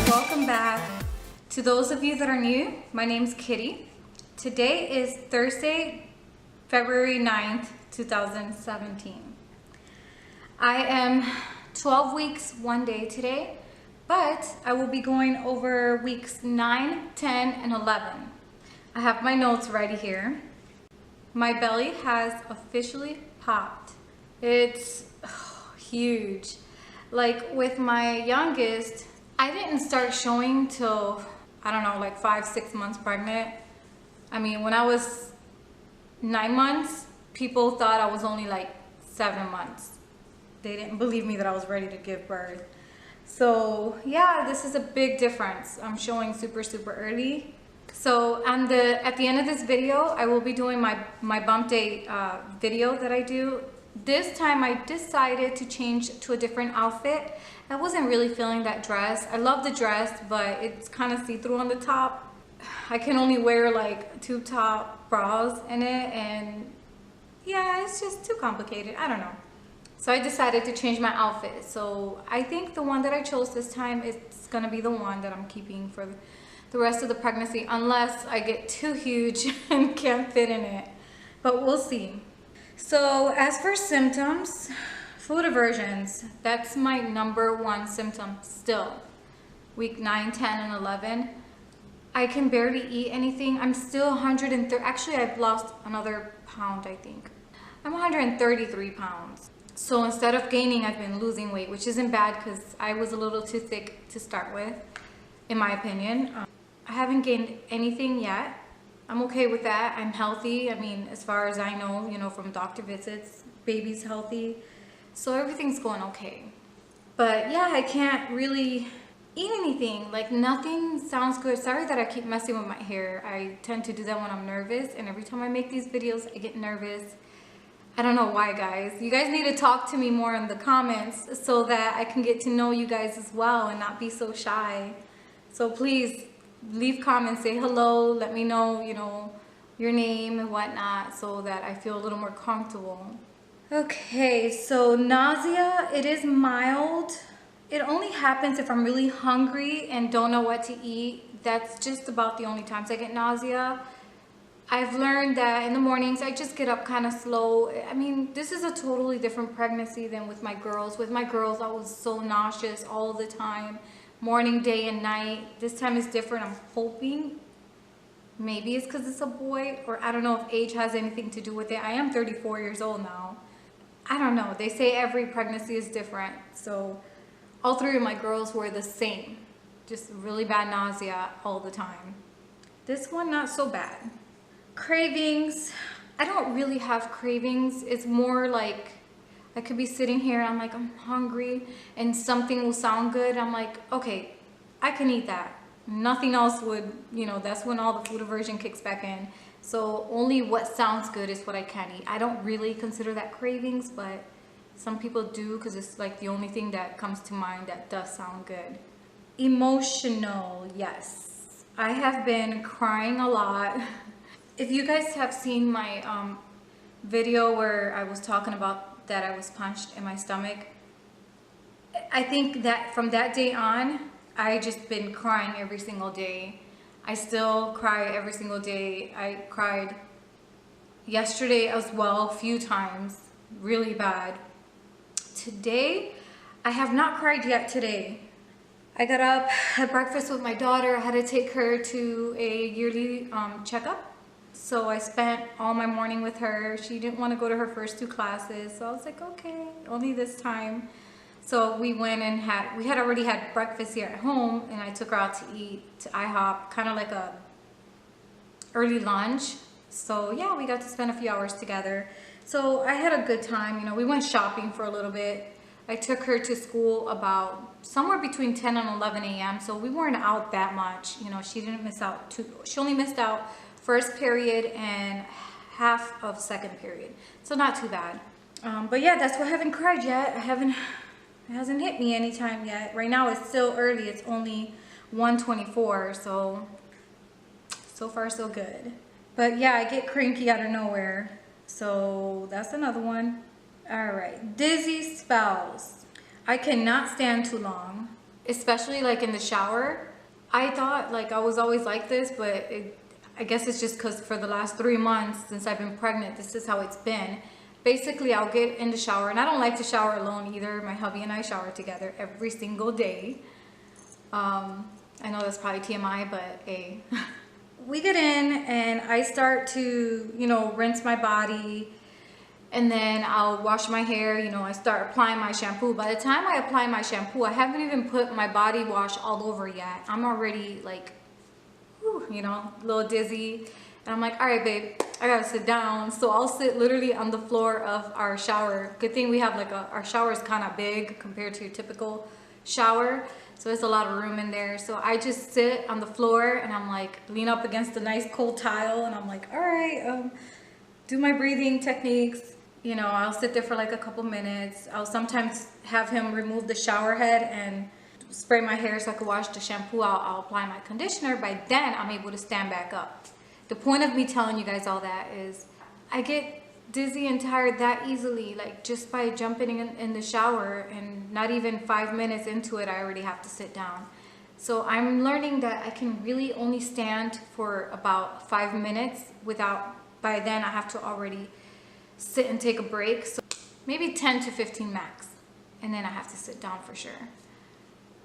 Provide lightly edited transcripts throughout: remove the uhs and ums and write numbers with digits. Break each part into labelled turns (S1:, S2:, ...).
S1: Welcome back. To those of you that are new, my name's Kitty. Today is Thursday, February 9th, 2017. I am 12 weeks, 1 day today, but I will be going over weeks 9, 10, and 11. I have my notes right here. My belly has officially popped. It's huge. Like with my youngest, I didn't start showing till, I don't know, like 5-6 months pregnant. I mean, when I was 9 months, people thought I was only like 7 months. They didn't believe me that I was ready to give birth. So yeah, this is a big difference. I'm showing super early. So at the end of this video, I will be doing my Bumpdate video that I do. This time I decided to change to a different outfit. I wasn't really feeling that dress. I love the dress, but it's kind of see-through on the top. I can only wear like tube top bras in it, and yeah, it's just too complicated. I don't know. So I decided to change my outfit. So I think the one that I chose this time is gonna be the one that I'm keeping for the rest of the pregnancy, unless I get too huge and can't fit in it. But we'll see. So as for symptoms, food aversions, that's my #1 symptom still. Week 9, 10, and 11. I can barely eat anything. I'm still 130, actually I've lost another pound, I think. I'm 133 pounds. So instead of gaining, I've been losing weight, which isn't bad because I was a little too thick to start with, in my opinion. I haven't gained anything yet. I'm okay with that. I'm healthy. I mean, as far as I know, you know, from doctor visits, baby's healthy. So everything's going okay. But yeah, I can't really eat anything. Like nothing sounds good. Sorry that I keep messing with my hair. I tend to do that when I'm nervous. And every time I make these videos, I get nervous. I don't know why, guys. You guys need to talk to me more in the comments so that I can get to know you guys as well and not be so shy. So please, leave comments, say hello, let me know, you know, your name and whatnot so that I feel a little more comfortable. Okay, so nausea, it is mild. It only happens if I'm really hungry and don't know what to eat. That's just about the only times I get nausea. I've learned that in the mornings I just get up kind of slow. I mean, this is a totally different pregnancy than with my girls. With my girls, I was so nauseous all the time. Morning, day, and night. This time is different. I'm hoping maybe it's because it's a boy, or I don't know if age has anything to do with it. I am 34 years old now. I don't know. They say every pregnancy is different. So all 3 of my girls were the same. Just really bad nausea all the time. This one, not so bad. Cravings. I don't really have cravings. It's more like I could be sitting here and I'm like, I'm hungry and something will sound good. I'm like, okay, I can eat that. Nothing else would, you know, that's when all the food aversion kicks back in. So only what sounds good is what I can eat. I don't really consider that cravings, but some people do because it's like the only thing that comes to mind that does sound good. Emotional, yes. I have been crying a lot. If you guys have seen my video where I was talking about that I was punched in my stomach, I think that from that day on, I just been crying every single day. I still cry every single day. I cried yesterday as well, a few times, really bad. Today, I have not cried yet today. I got up, had breakfast with my daughter. I had to take her to a yearly checkup. So I spent all my morning with her. She didn't want to go to her first 2 classes. So I was like, okay, only this time. So we went and we had already had breakfast here at home, and I took her out to eat to IHOP, kind of like a early lunch. So yeah, we got to spend a few hours together. So I had a good time. You know, we went shopping for a little bit. I took her to school about somewhere between 10 and 11 a.m. So we weren't out that much. You know, she didn't miss out she only missed out first period and half of second period. So not too bad. But yeah, that's why I haven't cried yet. It hasn't hit me anytime yet. Right now it's still early. It's only 1:24, so far so good. But yeah, I get cranky out of nowhere. So that's another one. All right, dizzy spells. I cannot stand too long, especially like in the shower. I thought like I was always like this, but I guess it's just because for the last 3 months since I've been pregnant, this is how it's been. Basically, I'll get in the shower, and I don't like to shower alone either. My hubby and I shower together every single day. I know that's probably TMI, but hey. We get in and I start to, rinse my body, and then I'll wash my hair. I start applying my shampoo. By the time I apply my shampoo, I haven't even put my body wash all over yet. I'm already like, whew, a little dizzy. And I'm like, all right, babe, I gotta sit down. So I'll sit literally on the floor of our shower. Good thing we have like our shower is kind of big compared to your typical shower. So there's a lot of room in there. So I just sit on the floor and I'm like, lean up against the nice cold tile. And I'm like, all right, do my breathing techniques. I'll sit there for like a couple minutes. I'll sometimes have him remove the shower head and spray my hair so I can wash the shampoo. I'll apply my conditioner. By then I'm able to stand back up. The point of me telling you guys all that is I get dizzy and tired that easily, like just by jumping in the shower, and not even 5 minutes into it I already have to sit down. So I'm learning that I can really only stand for about 5 minutes without, by then I have to already sit and take a break. So maybe 10 to 15 max, and then I have to sit down for sure.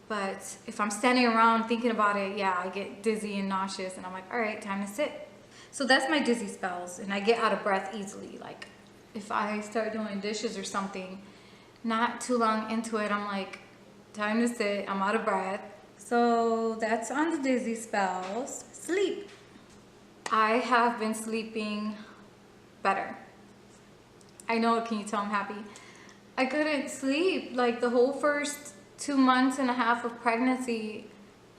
S1: But if I'm standing around thinking about it, yeah, I get dizzy and nauseous, and I'm like, all right, time to sit. So that's my dizzy spells, and I get out of breath easily. Like if I start doing dishes or something, not too long into it, I'm like, time to sit, I'm out of breath. So that's on the dizzy spells. Sleep. I have been sleeping better. I know, can you tell I'm happy? I couldn't sleep like the whole first 2.5 months of pregnancy.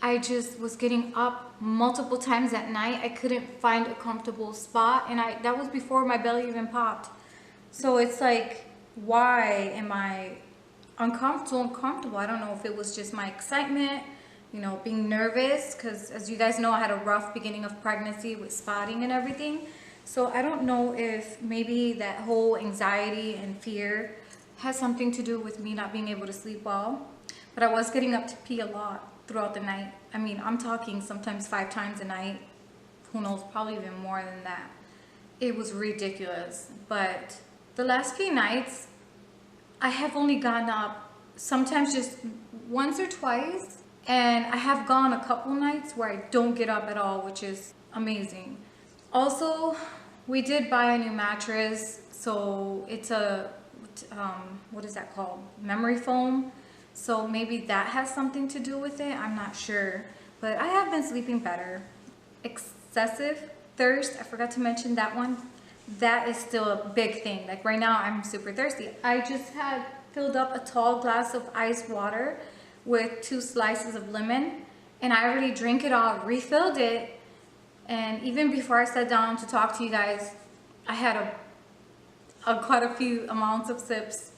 S1: I just was getting up multiple times at night. I couldn't find a comfortable spot, and that was before my belly even popped. So it's like, why am I uncomfortable? I don't know if it was just my excitement, being nervous, because as you guys know, I had a rough beginning of pregnancy with spotting and everything. So I don't know if maybe that whole anxiety and fear has something to do with me not being able to sleep well. But I was getting up to pee a lot throughout the night. I mean, I'm talking sometimes 5 times a night. Who knows, probably even more than that. It was ridiculous. But the last few nights, I have only gotten up sometimes just once or twice. And I have gone a couple nights where I don't get up at all, which is amazing. Also, we did buy a new mattress. So it's a, what is that called? Memory foam. So maybe that has something to do with it. I'm not sure. But I have been sleeping better. Excessive thirst. I forgot to mention that one. That is still a big thing. Like right now, I'm super thirsty. I just had filled up a tall glass of iced water with 2 slices of lemon. And I already drank it all, refilled it. And even before I sat down to talk to you guys, I had quite a few amounts of sips.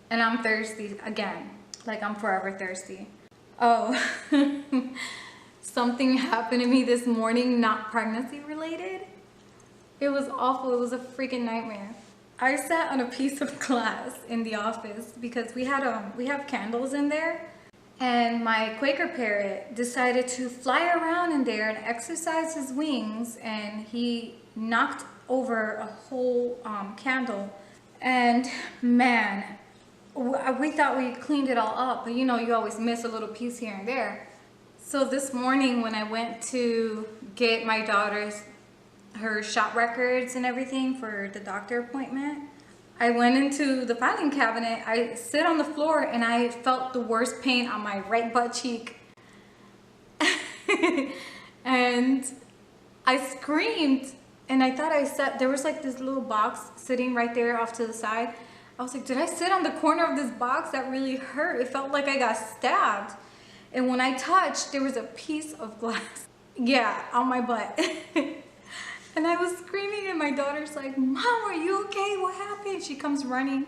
S1: And I'm thirsty again. Like I'm forever thirsty. Oh, something happened to me this morning, not pregnancy related. It was awful. It was a freaking nightmare. I sat on a piece of glass in the office because we have candles in there, and my Quaker parrot decided to fly around in there and exercise his wings, and he knocked over a whole candle. And man, we thought we cleaned it all up, but you always miss a little piece here and there. So this morning when I went to get my daughter's her shot records and everything for the doctor appointment, I went into the filing cabinet. I sit on the floor and I felt the worst pain on my right butt cheek. And I screamed, and I thought there was like this little box sitting right there off to the side. I was like, did I sit on the corner of this box? That really hurt. It felt like I got stabbed. And when I touched, there was a piece of glass, yeah, on my butt. And I was screaming, and my daughter's like, Mom, are you okay? What happened? She comes running,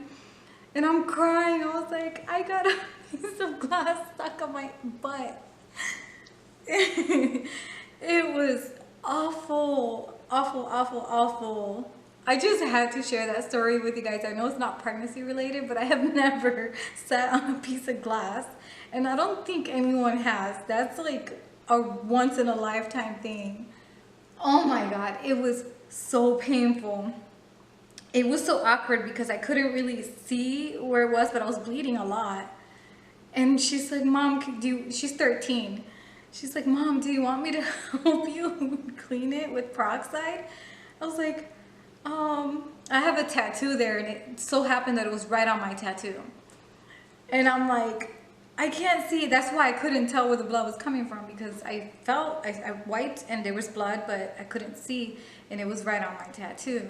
S1: and I'm crying. I was like, I got a piece of glass stuck on my butt. It was awful, awful, awful, awful. I just had to share that story with you guys. I know it's not pregnancy related, but I have never sat on a piece of glass, and I don't think anyone has. That's like a once in a lifetime thing. Oh my God, it was so painful. It was so awkward because I couldn't really see where it was, but I was bleeding a lot. And she's like, Mom, she's 13. She's like, Mom, do you want me to help you clean it with peroxide? I was like, I have a tattoo there, and it so happened that it was right on my tattoo. And I'm like, I can't see. That's why I couldn't tell where the blood was coming from, because I wiped and there was blood, but I couldn't see, and it was right on my tattoo.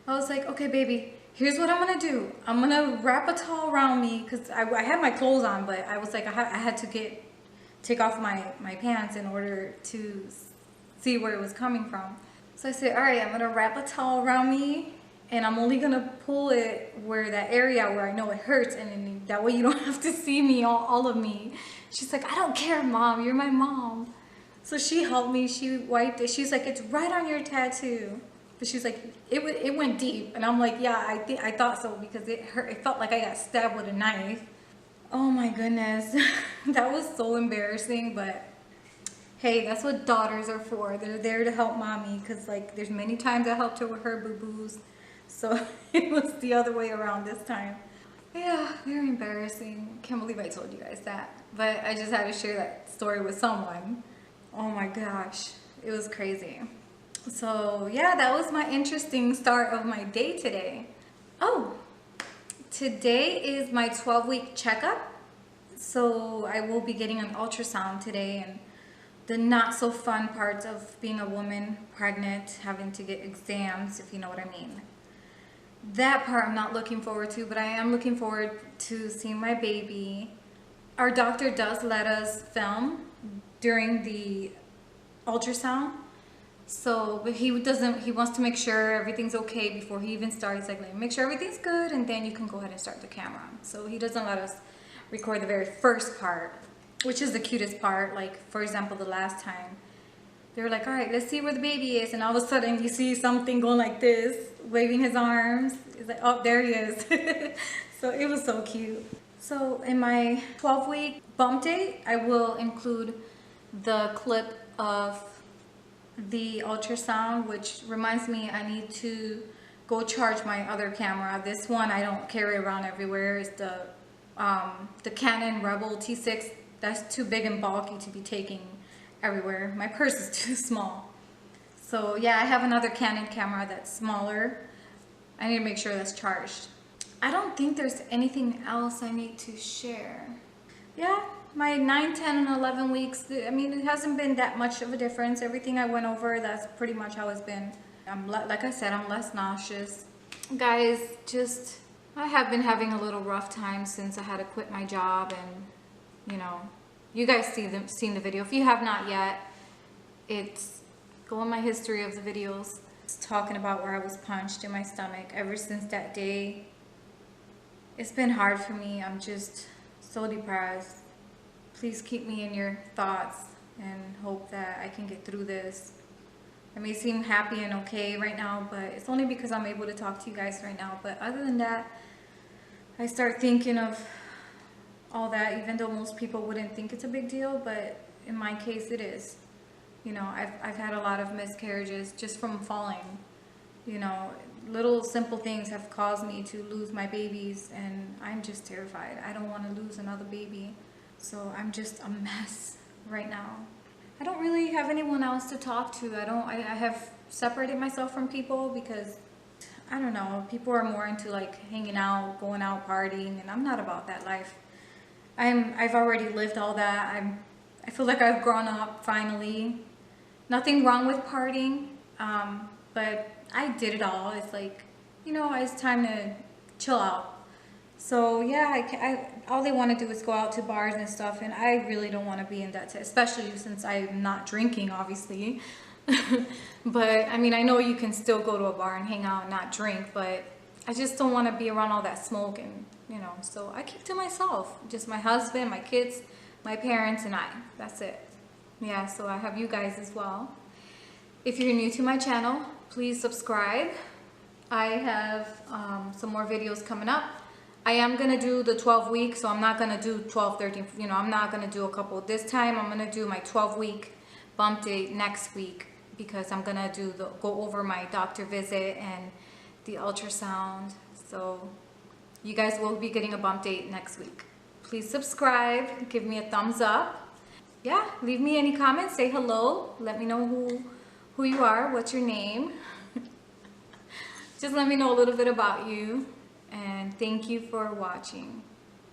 S1: I was like, okay, baby, here's what I'm gonna do. I'm gonna wrap a towel around me, because I had my clothes on, but I was like, I had to take off my pants in order to see where it was coming from. So I said, all right, I'm gonna wrap a towel around me, and I'm only gonna pull it where that area where I know it hurts, and then that way you don't have to see me, all of me. She's like, I don't care, Mom, you're my mom. So she helped me, she wiped it. She's like, it's right on your tattoo. But she's like, it went deep. And I'm like, yeah, I thought so, because it hurt. It felt like I got stabbed with a knife. Oh my goodness. That was so embarrassing, but hey, that's what daughters are for. They're there to help mommy, because like there's many times I helped her with her boo-boos. So it was the other way around this time. Yeah, very embarrassing. Can't believe I told you guys that. But I just had to share that story with someone. Oh my gosh, it was crazy. So yeah, that was my interesting start of my day today. Oh, today is my 12-week checkup. So I will be getting an ultrasound today, and the not so fun parts of being a woman pregnant, having to get exams, if you know what I mean. That part I'm not looking forward to, but I am looking forward to seeing my baby. Our doctor does let us film during the ultrasound. So, but he wants to make sure everything's okay before he even starts. Like, make sure everything's good, and then you can go ahead and start the camera. So he doesn't let us record the very first part, which is the cutest part. Like, for example, the last time, they were like, all right, let's see where the baby is. And all of a sudden you see something going like this, waving his arms. It's like, oh, there he is. So it was so cute. So in my 12-week bump date, I will include the clip of the ultrasound, which reminds me I need to go charge my other camera. This one I don't carry around everywhere. It's the Canon Rebel T6. That's too big and bulky to be taking everywhere. My purse is too small. So yeah, I have another Canon camera that's smaller. I need to make sure that's charged. I don't think there's anything else I need to share. Yeah, my 9, 10, and 11 weeks, I mean, it hasn't been that much of a difference. Everything I went over, that's pretty much how it's been. Like I said, I'm less nauseous. Guys, I have been having a little rough time since I had to quit my job, and, you know, you guys seen the video. If you have not yet, go in my history of the videos. It's talking about where I was punched in my stomach. Ever since that day, it's been hard for me. I'm just so depressed. Please keep me in your thoughts and hope that I can get through this. I may seem happy and okay right now, but it's only because I'm able to talk to you guys right now. But other than that, I start thinking of all that, even though most people wouldn't think it's a big deal, but in my case it is. You know, I've had a lot of miscarriages just from falling. You know, little simple things have caused me to lose my babies, and I'm just terrified. I don't want to lose another baby. So I'm just a mess right now. I don't really have anyone else to talk to. I have separated myself from people because, I don't know, people are more into like hanging out, going out, partying, and I'm not about that life. I've already lived all that. I feel like I've grown up finally. Nothing wrong with partying, but I did it all. It's like, you know, it's time to chill out. So yeah, all they want to do is go out to bars and stuff, and I really don't want to be in that, especially since I'm not drinking, obviously. But I mean, I know you can still go to a bar and hang out and not drink, but I just don't want to be around all that smoke, and you know, so I keep to myself. Just my husband, my kids, my parents, and I. That's it. Yeah, so I have you guys as well. If you're new to my channel, please subscribe. I have some more videos coming up. I am gonna do the 12 week, so I'm not gonna do 12, 13, you know, I'm not gonna do a couple this time. I'm gonna do my 12-week bump date next week because I'm gonna go over my doctor visit and the ultrasound. So you guys will be getting a bump date next week. Please subscribe, give me a thumbs up. Yeah, leave me any comments, say hello, let me know who you are, what's your name. Just let me know a little bit about you. And thank you for watching.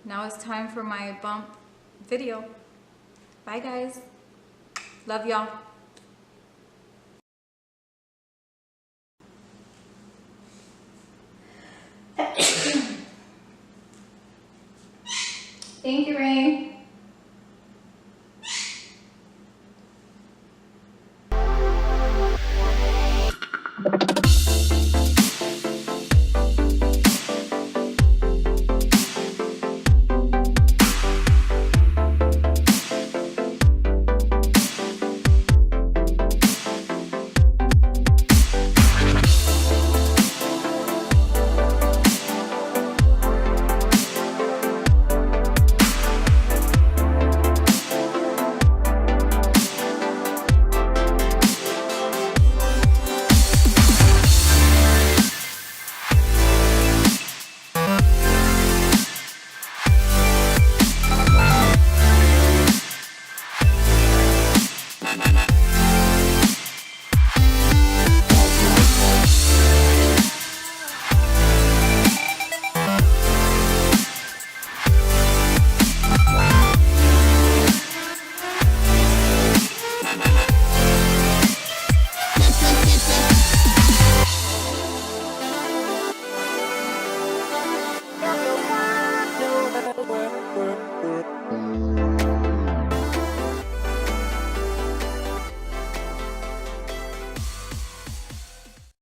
S1: Now it's time for my bump video. Bye guys. Love y'all. Thank you, Rain.